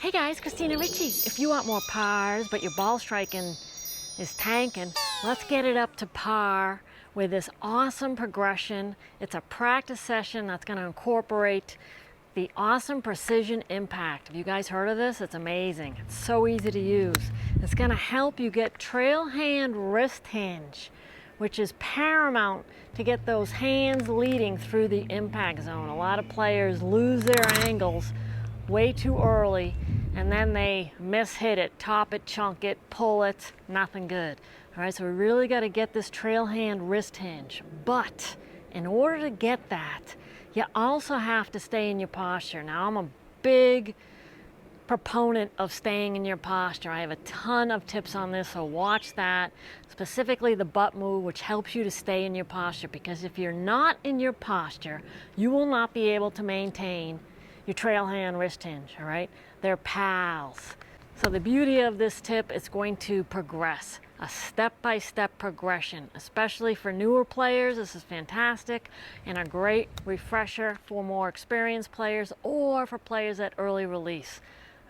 Hey guys, Christina Ricci. If you want more pars, but your ball striking is tanking, let's get it up to par with this awesome progression. It's a practice session that's going to incorporate the awesome precision impact. Have you guys heard of this? It's amazing. It's so easy to use. It's going to help you get trail hand wrist hinge, which is paramount to get those hands leading through the impact zone. A lot of players lose their angles way too early, and then they mishit it, top it, chunk it, pull it, nothing good. All right, so we really got to get this trail hand wrist hinge. But in order to get that, you also have to stay in your posture. Now, I'm a big proponent of staying in your posture. I have a ton of tips on this, so watch that. Specifically the butt move, which helps you to stay in your posture, because if you're not in your posture, you will not be able to maintain your trail hand wrist hinge, all right? They're pals. So the beauty of this tip is going to progress, a step-by-step progression, especially for newer players. This is fantastic and a great refresher for more experienced players or for players at early release.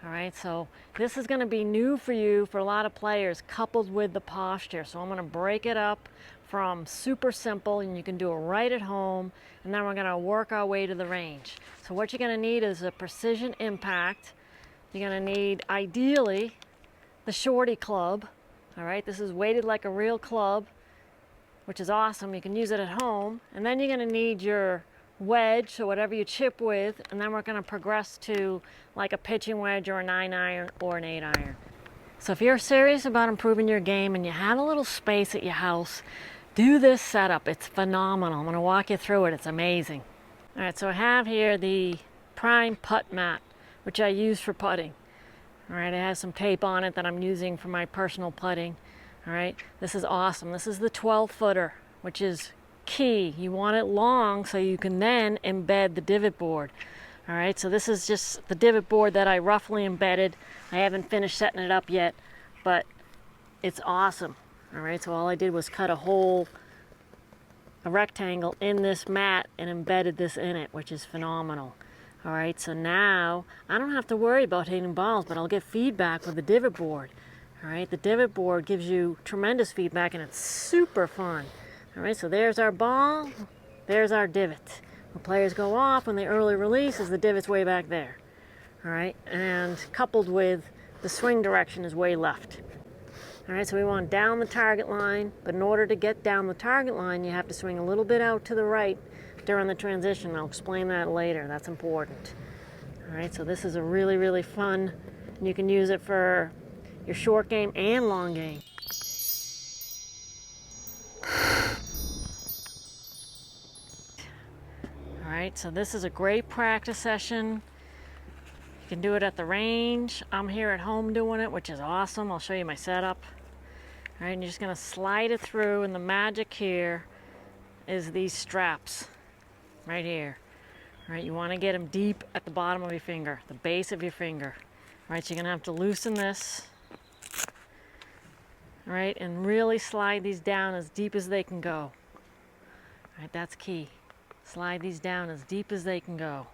All right, so this is going to be new for you for a lot of players, coupled with the posture. So I'm going to break it up from super simple, and you can do it right at home, and then we're going to work our way to the range. So what you're going to need is a precision impact. You're going to need, ideally, the shorty club. All right, this is weighted like a real club, which is awesome. You can use it at home. And then you're going to need your wedge, so whatever you chip with, and then we're going to progress to like a pitching wedge or a 9-iron or an 8-iron. So if you're serious about improving your game and you have a little space at your house, do this setup. It's phenomenal. I'm going to walk you through it. It's amazing. All right, so I have here the Prime putt mat, which I use for putting. All right, it has some tape on it that I'm using for my personal putting. All right, this is awesome. This is the 12-footer, which is key. You want it long so you can then embed the divot board. All right, so this is just the divot board that I roughly embedded. I haven't finished setting it up yet, but it's awesome. All right, so all I did was cut a rectangle in this mat and embedded this in it, which is phenomenal. All right, so now I don't have to worry about hitting balls, but I'll get feedback with the divot board. All right, the divot board gives you tremendous feedback, and it's super fun. All right, so there's our ball, there's our divot. When players go off, when they early release, is the divot's way back there. All right, and coupled with the swing direction is way left. All right, so we want down the target line, but in order to get down the target line, you have to swing a little bit out to the right during the transition. I'll explain that later. That's important. All right, so this is a really, really fun, and you can use it for your short game and long game. All right, so this is a great practice session. You can do it at the range. I'm here at home doing it, which is awesome. I'll show you my setup. All right, and you're just gonna slide it through, and the magic here is these straps right here. All right, you wanna get them deep at the bottom of your finger, the base of your finger. All right, so you're gonna have to loosen this. All right, and really slide these down as deep as they can go. All right, that's key. Slide these down as deep as they can go,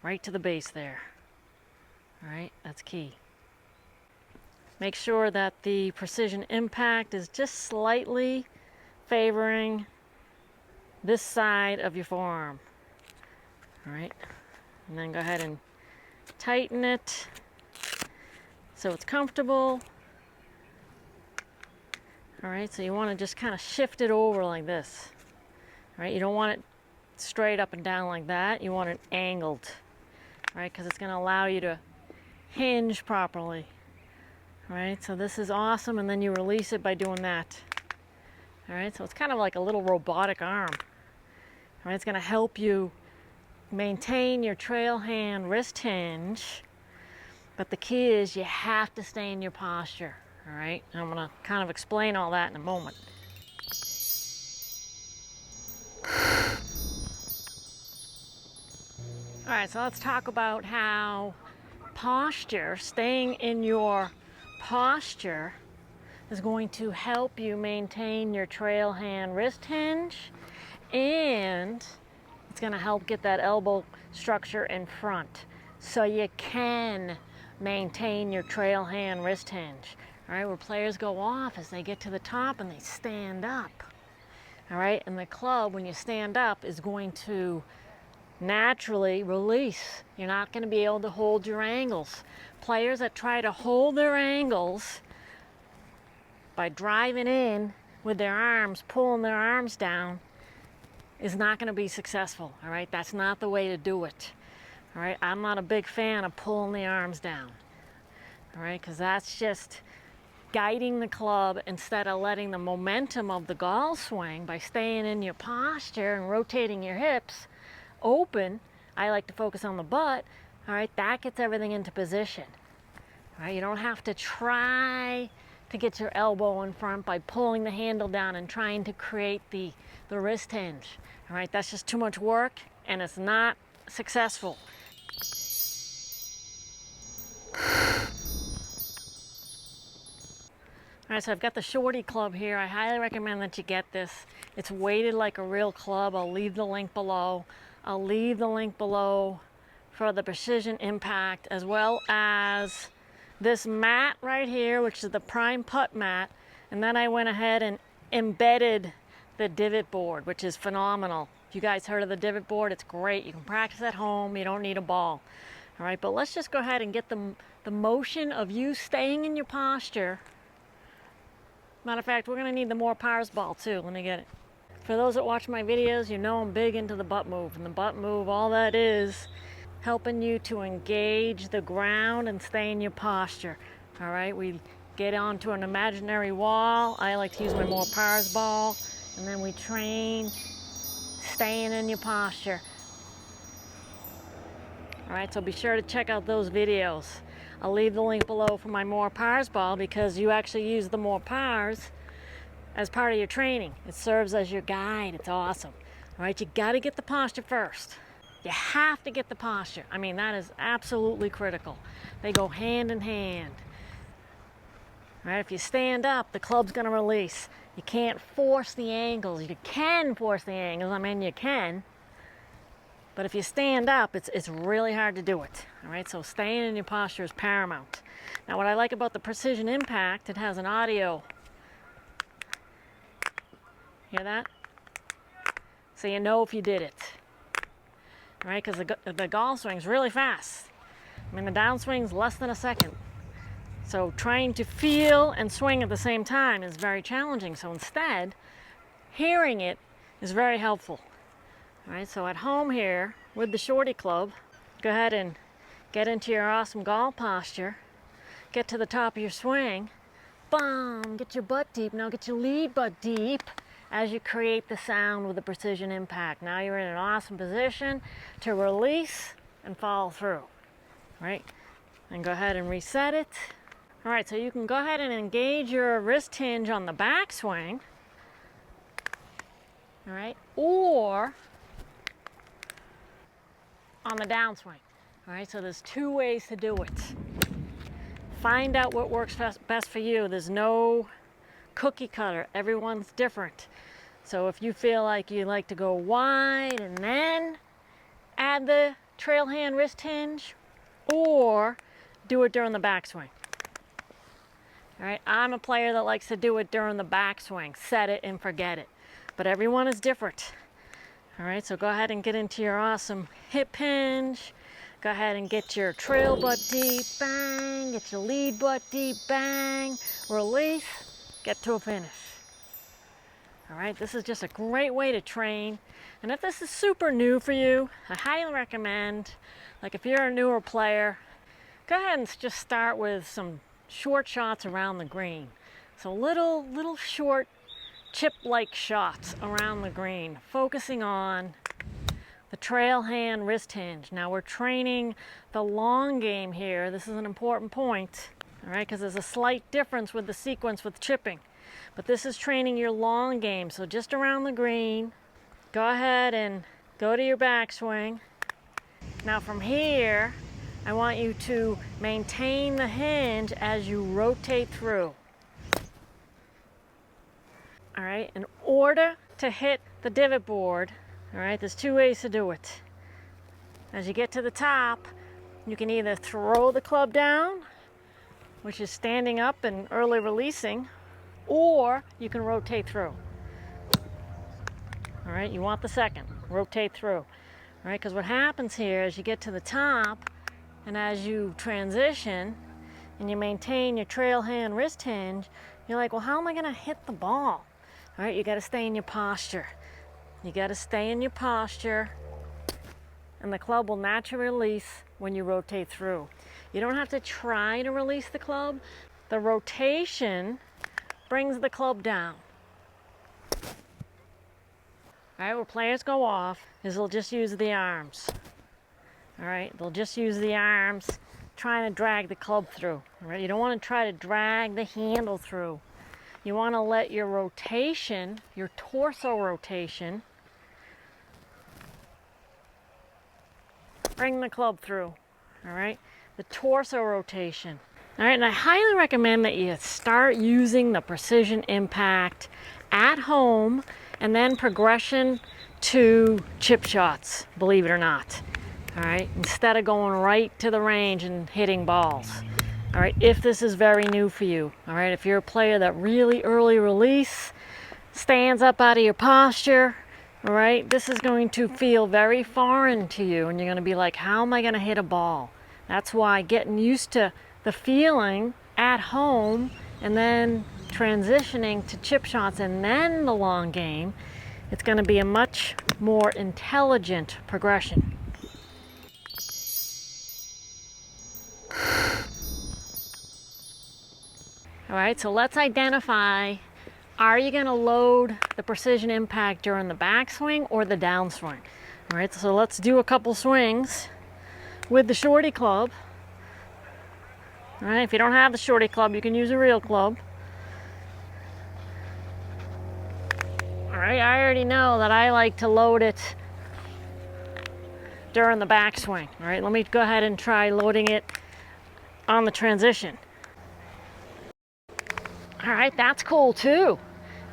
right to the base there. All right, that's key. Make sure that the precision impact is just slightly favoring this side of your forearm. All right, and then go ahead and tighten it so it's comfortable. All right, so you want to just kind of shift it over like this. All right, you don't want it straight up and down like that. You want it angled, right? Because it's going to allow you to hinge properly. All right, so this is awesome, and then you release it by doing that. All right, so it's kind of like a little robotic arm. All right, it's going to help you maintain your trail hand wrist hinge, but the key is you have to stay in your posture. All right, and I'm going to kind of explain all that in a moment. All right, so let's talk about how posture, staying in your posture, is going to help you maintain your trail hand wrist hinge, and it's going to help get that elbow structure in front so you can maintain your trail hand wrist hinge. All right, where players go off as they get to the top and they stand up. All right, and the club, when you stand up, is going to naturally release. You're not going to be able to hold your angles. Players that try to hold their angles by driving in with their arms, pulling their arms down, is not going to be successful. All right, that's not the way to do it. All right, I'm not a big fan of pulling the arms down. All right, because that's just guiding the club instead of letting the momentum of the golf swing by staying in your posture and rotating your hips open. I like to focus on the butt. All right, that gets everything into position. All right, you don't have to try to get your elbow in front by pulling the handle down and trying to create the wrist hinge. All right, that's just too much work and it's not successful. All right, so I've got the shorty club here. I highly recommend that you get this. It's weighted like a real club. I'll leave the link below. I'll leave the link below for the precision impact, as well as this mat right here, which is the prime putt mat. And then I went ahead and embedded the divot board, which is phenomenal. If you guys heard of the divot board, it's great. You can practice at home. You don't need a ball. All right, but let's just go ahead and get the motion of you staying in your posture. Matter of fact, we're gonna need the more pars ball too. Let me get it. For those that watch my videos, you know I'm big into the butt move. And the butt move, all that is helping you to engage the ground and stay in your posture. All right, we get onto an imaginary wall. I like to use my more pars ball. And then we train staying in your posture. All right, so be sure to check out those videos. I'll leave the link below for my more pars ball because you actually use the more pars as part of your training. It serves as your guide. It's awesome. All right, you got to get the posture first. You have to get the posture. I mean, that is absolutely critical. They go hand in hand. All right, if you stand up, the club's going to release. You can't force the angles. You can force the angles. I mean, you can. But if you stand up, it's really hard to do it. All right, so staying in your posture is paramount. Now, what I like about the precision impact, it has an audio. Hear that? So you know if you did it. All right, because the golf swing's really fast. I mean, the downswing's less than a second. So trying to feel and swing at the same time is very challenging. So instead, hearing it is very helpful. All right, so at home here with the shorty club, go ahead and get into your awesome golf posture. Get to the top of your swing. Boom, get your butt deep. Now get your lead butt deep as you create the sound with the precision impact. Now you're in an awesome position to release and follow through. All right, and go ahead and reset it. All right, so you can go ahead and engage your wrist hinge on the backswing. All right, or on the downswing. All right, so there's two ways to do it. Find out what works best for you. There's no cookie cutter. Everyone's different. So if you feel like you like to go wide and then add the trail hand wrist hinge, or do it during the backswing. All right, I'm a player that likes to do it during the backswing. Set it and forget it. But everyone is different. All right, so go ahead and get into your awesome hip hinge. Go ahead and get your trail butt deep, bang. Get your lead butt deep, bang. Release, get to a finish. All right, this is just a great way to train. And if this is super new for you, I highly recommend, like if you're a newer player, go ahead and just start with some short shots around the green. So little short chip-like shots around the green, focusing on the trail hand wrist hinge. Now we're training the long game here. This is an important point, all right, because there's a slight difference with the sequence with chipping. But this is training your long game. So just around the green, go ahead and go to your backswing. Now from here, I want you to maintain the hinge as you rotate through. All right, in order to hit the divot board, all right, there's two ways to do it. As you get to the top, You can either throw the club down, which is standing up and early releasing, or you can rotate through. All right, you want the second, rotate through. All right, because what happens here is you get to the top, and as you transition and you maintain your trail hand wrist hinge, you're like, well, how am I gonna hit the ball? All right, you gotta stay in your posture. You gotta stay in your posture, and the club will naturally release when you rotate through. You don't have to try to release the club. The rotation brings the club down. All right, where players go off is they'll just use the arms. All right, they'll just use the arms trying to drag the club through. All right, you don't want to try to drag the handle through. You want to let your rotation, your torso rotation, bring the club through. All right, the torso rotation. All right, and I highly recommend that you start using the precision impact at home and then progression to chip shots, believe it or not. All right, instead of going right to the range and hitting balls. All right, if this is very new for you. All right, if you're a player that really early release, stands up out of your posture, all right, this is going to feel very foreign to you, and you're going to be like, how am I going to hit a ball? That's why getting used to the feeling at home and then transitioning to chip shots and then the long game, it's going to be a much more intelligent progression. All right, so let's identify, are you going to load the precision impact during the backswing or the downswing? All right, so let's do a couple swings with the shorty club. All right, if you don't have the shorty club, you can use a real club. All right, I already know that I like to load it during the backswing. All right, let me go ahead and try loading it on the transition. All right, that's cool too. All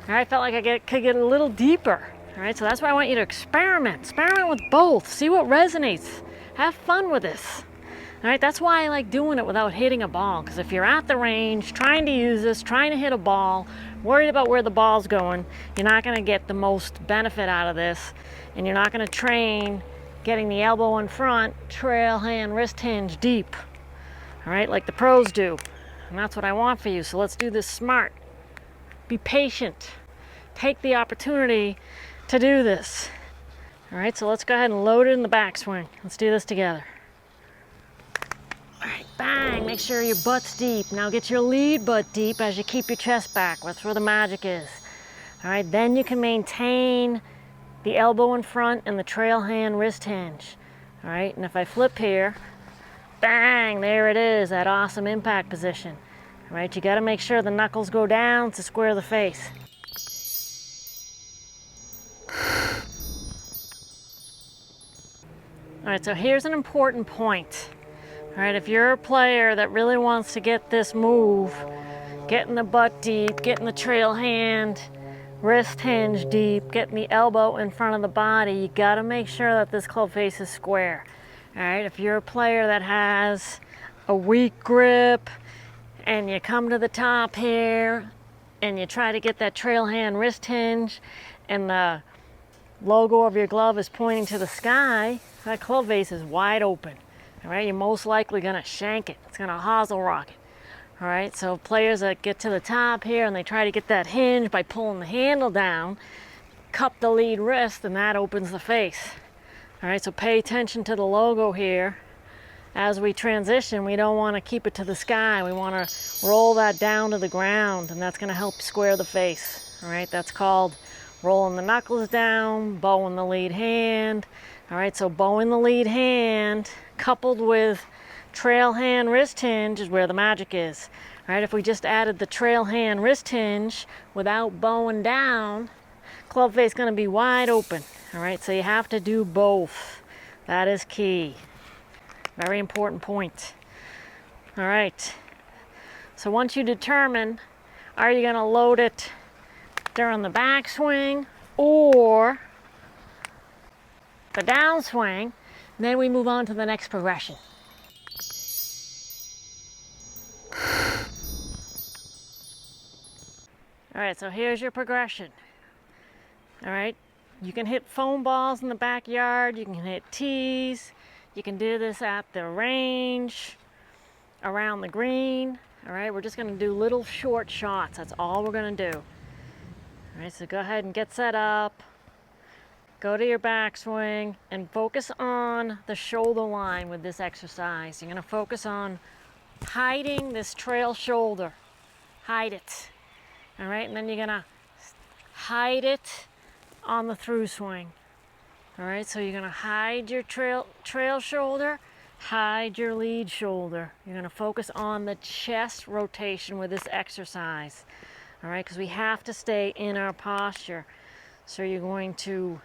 right, I felt like I could get a little deeper. All right, so that's why I want you to experiment with both. See what resonates. Have fun with this. All right, that's why I like doing it without hitting a ball, because if you're at the range, trying to use this, trying to hit a ball, worried about where the ball's going, you're not gonna get the most benefit out of this, and you're not gonna train getting the elbow in front, trail hand, wrist hinge deep. All right, like the pros do. And that's what I want for you, so let's do this smart. Be patient. Take the opportunity to do this. All right, so let's go ahead and load it in the backswing. Let's do this together. All right, bang, make sure your butt's deep. Now get your lead butt deep as you keep your chest back. That's where the magic is. All right, then you can maintain the elbow in front and the trail hand wrist hinge. All right, and if I flip here, bang, there it is, that awesome impact position. All right, you gotta make sure the knuckles go down to square the face. All right, so here's an important point. All right, if you're a player that really wants to get this move, getting the butt deep, getting the trail hand, wrist hinge deep, getting the elbow in front of the body, you gotta make sure that this club face is square. All right, if you're a player that has a weak grip and you come to the top here and you try to get that trail hand wrist hinge and the logo of your glove is pointing to the sky, that club face is wide open. All right, you're most likely gonna shank it. It's gonna hosel rock it. All right, so players that get to the top here and they try to get that hinge by pulling the handle down, cup the lead wrist, and that opens the face. All right, so pay attention to the logo here. As we transition, we don't want to keep it to the sky. We want to roll that down to the ground, and that's going to help square the face. All right, that's called rolling the knuckles down, bowing the lead hand. All right, so bowing the lead hand coupled with trail hand wrist hinge is where the magic is. All right, if we just added the trail hand wrist hinge without bowing down, club face is going to be wide open. All right, so you have to do both. That is key. Very important point. All right, so once you determine, are you going to load it during the backswing or the downswing, then we move on to the next progression. All right, so here's your progression. All right, you can hit foam balls in the backyard, you can hit tees, you can do this at the range, around the green. All right, we're just gonna do little short shots. That's all we're gonna do. All right, so go ahead and get set up. Go to your backswing and focus on the shoulder line with this exercise. You're gonna focus on hiding this trail shoulder. Hide it. All right, and then you're gonna hide it on the through swing. All right, so you're gonna hide your trail shoulder, hide your lead shoulder. You're gonna focus on the chest rotation with this exercise. All right, because we have to stay in our posture. So you're going to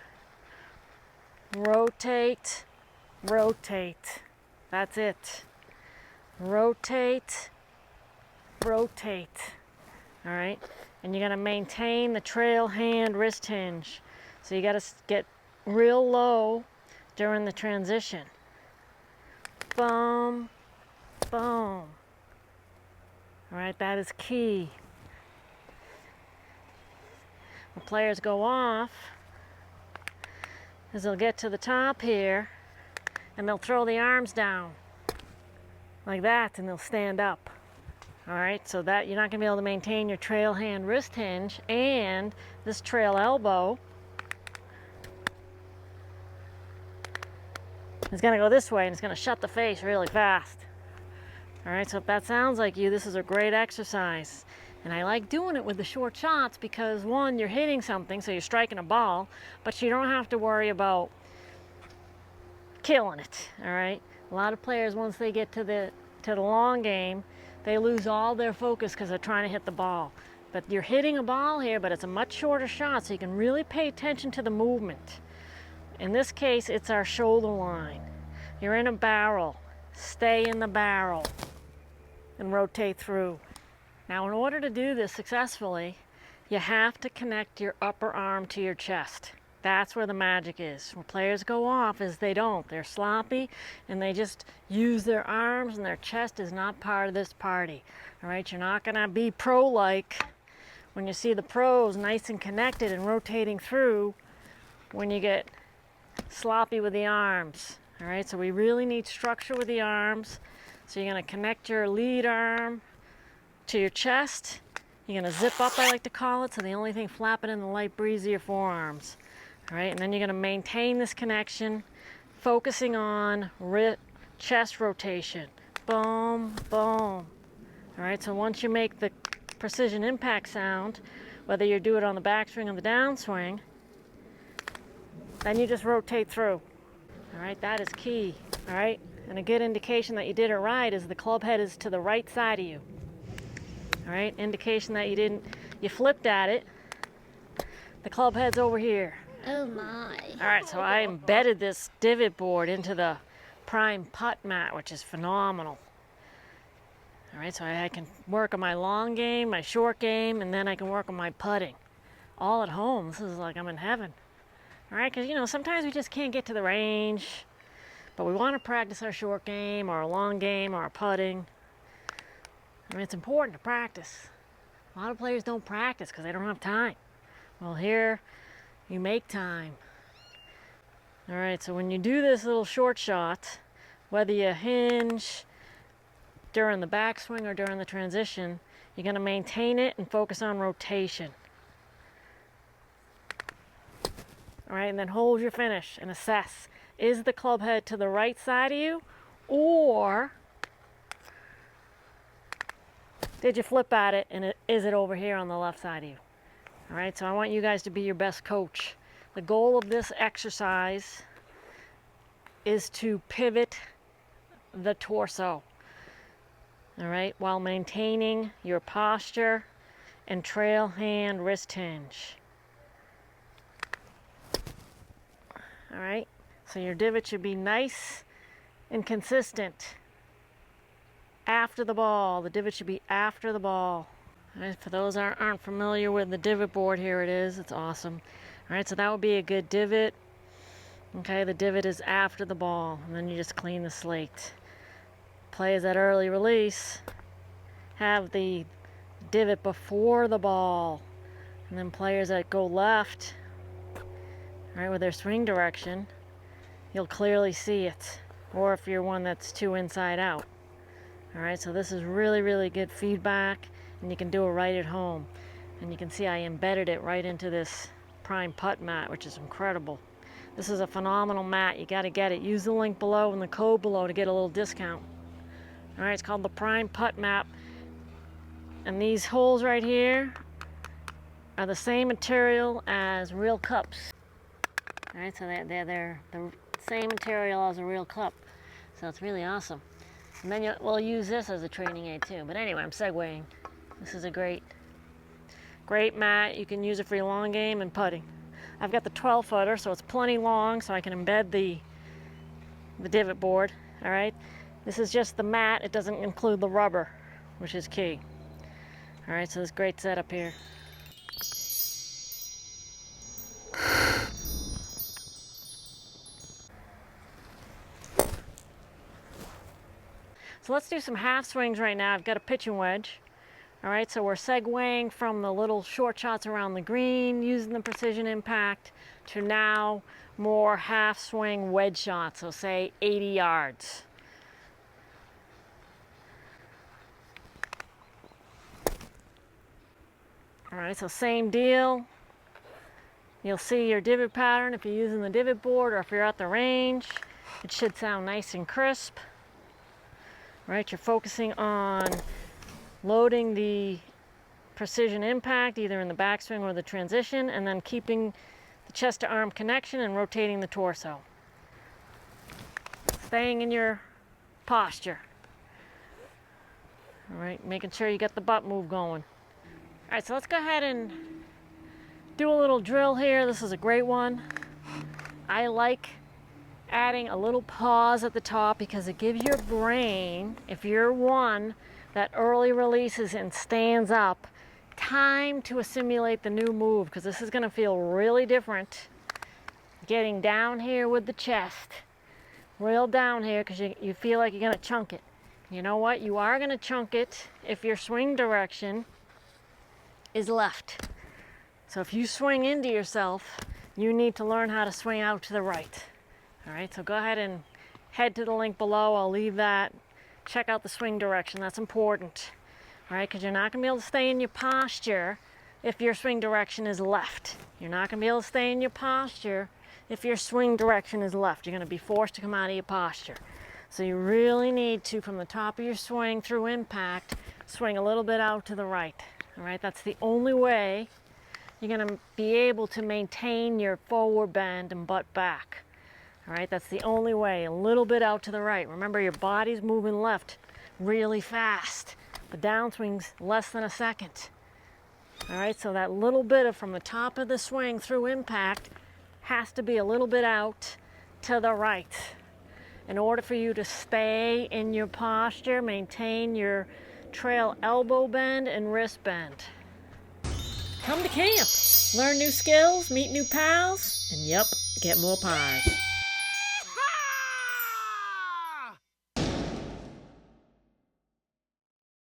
rotate, rotate. That's it. Rotate, rotate. All right, and you're gonna maintain the trail hand wrist hinge. So you gotta get real low during the transition. Boom, boom. All right, that is key. When players go off, is they'll get to the top here and they'll throw the arms down like that and they'll stand up. All right, so that you're not gonna be able to maintain your trail hand wrist hinge and this trail elbow is gonna go this way and it's gonna shut the face really fast. All right, so if that sounds like you, this is a great exercise. And I like doing it with the short shots because one, you're hitting something, so you're striking a ball, but you don't have to worry about killing it, all right? A lot of players, once they get to the long game, they lose all their focus because they're trying to hit the ball. But you're hitting a ball here, but it's a much shorter shot, so you can really pay attention to the movement. In this case, it's our shoulder line. You're in a barrel. Stay in the barrel and rotate through. Now, in order to do this successfully, you have to connect your upper arm to your chest. That's where the magic is. When players go off is they don't. They're sloppy and they just use their arms and their chest is not part of this party. All right, you're not gonna be pro-like when you see the pros nice and connected and rotating through when you get sloppy with the arms. All right, so we really need structure with the arms. So you're gonna connect your lead arm to your chest. You're gonna zip up, I like to call it, so the only thing flapping in the light breeze are your forearms. All right, and then you're gonna maintain this connection, focusing on chest rotation. Boom, boom. All right, so once you make the precision impact sound, whether you do it on the backswing or the downswing, then you just rotate through. All right, that is key. All right, and a good indication that you did it right is the club head is to the right side of you. All right, indication that you flipped at it. The club head's over here. Oh my. All right, so I embedded this divot board into the prime putt mat, which is phenomenal. All right, so I can work on my long game, my short game, and then I can work on my putting. All at home. This is like I'm in heaven. All right, because, you know, sometimes we just can't get to the range, but we want to practice our short game, or our long game, or our putting. I mean, it's important to practice. A lot of players don't practice because they don't have time. Well, here, you make time. All right, so when you do this little short shot, whether you hinge during the backswing or during the transition, you're going to maintain it and focus on rotation. All right, and then hold your finish and assess. Is the club head to the right side of you, or did you flip at it and is it over here on the left side of you? All right, so I want you guys to be your best coach. The goal of this exercise is to pivot the torso, all right, while maintaining your posture and trail hand wrist hinge. All right, so your divot should be nice and consistent. After the ball, the divot should be after the ball. All right, for those that aren't familiar with the divot board, here it is. It's awesome. All right, so that would be a good divot. Okay, the divot is after the ball, and then you just clean the slate. Players at early release have the divot before the ball. And then players that go left, right, with their swing direction, you'll clearly see it. Or if you're one that's too inside out. All right, so this is really, really good feedback, and you can do it right at home. And you can see I embedded it right into this prime putt mat, which is incredible. This is a phenomenal mat. You got to get it. Use the link below and the code below to get a little discount. All right, it's called the Prime Putt Mat. And these holes right here are the same material as real cups. All right, so they're the same material as a real cup. So it's really awesome. And then we'll use this as a training aid too. But anyway, I'm segueing. This is a great mat. You can use it for your long game and putting. I've got the 12-footer, so it's plenty long, so I can embed the divot board. All right. This is just the mat. It doesn't include the rubber, which is key. All right, so this great setup here. So let's do some half swings right now. I've got a pitching wedge. All right, so we're segueing from the little short shots around the green, using the precision impact, to now more half swing wedge shots, so say 80 yards. All right, so same deal. You'll see your divot pattern if you're using the divot board, or if you're at the range. It should sound nice and crisp. All right, you're focusing on loading the precision impact either in the backswing or the transition, and then keeping the chest to arm connection and rotating the torso. Staying in your posture. All right, making sure you get the butt move going. All right, so let's go ahead and do a little drill here. This is a great one. I like adding a little pause at the top because it gives your brain, if you're one that early releases and stands up, time to assimilate the new move, because this is going to feel really different. Getting down here with the chest, real down here, because you feel like you're going to chunk it. You know what? You are going to chunk it if your swing direction is left. So if you swing into yourself, you need to learn how to swing out to the right. All right, so go ahead and head to the link below. I'll leave that. Check out the swing direction. That's important. All right, because you're not going to be able to stay in your posture if your swing direction is left. You're not going to be able to stay in your posture if your swing direction is left. You're going to be forced to come out of your posture. So you really need to, from the top of your swing through impact, swing a little bit out to the right. All right, that's the only way you're going to be able to maintain your forward bend and butt back. All right, that's the only way, a little bit out to the right. Remember, your body's moving left really fast. The downswing's less than a second. All right, so that little bit of from the top of the swing through impact has to be a little bit out to the right in order for you to stay in your posture, maintain your trail elbow bend and wrist bend. Come to camp, learn new skills, meet new pals, and yep, get more pies.